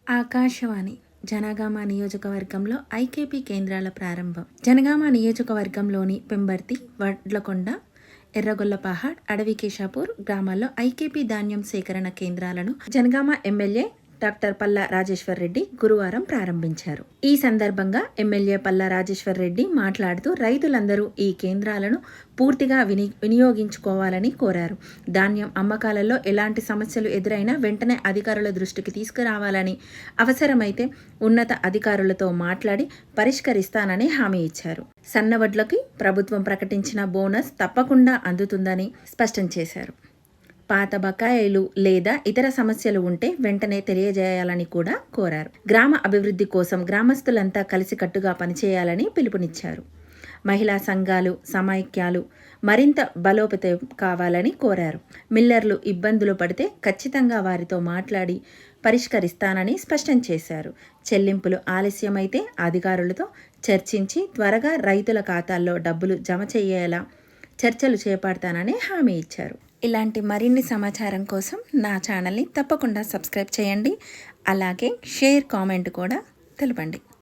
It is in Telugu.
ఆకాశవాణి జనగామ నియోజకవర్గంలో ఐకేపీ కేంద్రాల ప్రారంభం. జనగామ నియోజకవర్గంలోని పెంబర్తి, వడ్లకొండ, ఎర్రగొల్లపహాడ్, అడవికేశాపూర్ గ్రామాల్లో ఐకేపీ ధాన్యం సేకరణ కేంద్రాలను జనగామ ఎమ్మెల్యే డాక్టర్ పల్లా రాజేశ్వర్ రెడ్డి గురువారం ప్రారంభించారు. ఈ సందర్భంగా ఎమ్మెల్యే పల్లా రాజేశ్వర్ రెడ్డి మాట్లాడుతూ రైతులందరూ ఈ కేంద్రాలను పూర్తిగా వినియోగించుకోవాలని కోరారు. ధాన్యం అమ్మకాలలో ఎలాంటి సమస్యలు ఎదురైనా వెంటనే అధికారుల దృష్టికి తీసుకురావాలని, అవసరమైతే ఉన్నత అధికారులతో మాట్లాడి పరిష్కరిస్తానని హామీ ఇచ్చారు. సన్నవడ్లకి ప్రభుత్వం ప్రకటించిన బోనస్ తప్పకుండా అందుతుందని స్పష్టం చేశారు. పాత బకాయిలు లేదా ఇతర సమస్యలు ఉంటే వెంటనే తెలియజేయాలని కూడా కోరారు. గ్రామ అభివృద్ధి కోసం గ్రామస్తులంతా కలిసికట్టుగా పనిచేయాలని పిలుపునిచ్చారు. మహిళా సంఘాలు, సమైక్యాలు మరింత బలోపేతం కావాలని కోరారు. మిల్లర్లు ఇబ్బందులు పడితే ఖచ్చితంగా వారితో మాట్లాడి పరిష్కరిస్తానని స్పష్టం చేశారు. చెల్లింపులు ఆలస్యమైతే అధికారులతో చర్చించి త్వరగా రైతుల ఖాతాల్లో డబ్బులు జమ చేయేలా చర్చలు చేపడతానని హామీ ఇచ్చారు. ఇలాంటి మరిన్ని సమాచారం కోసం నా ఛానల్ని తప్పకుండా సబ్స్క్రైబ్ చేయండి. అలాగే షేర్, కామెంట్ కూడా తెలపండి.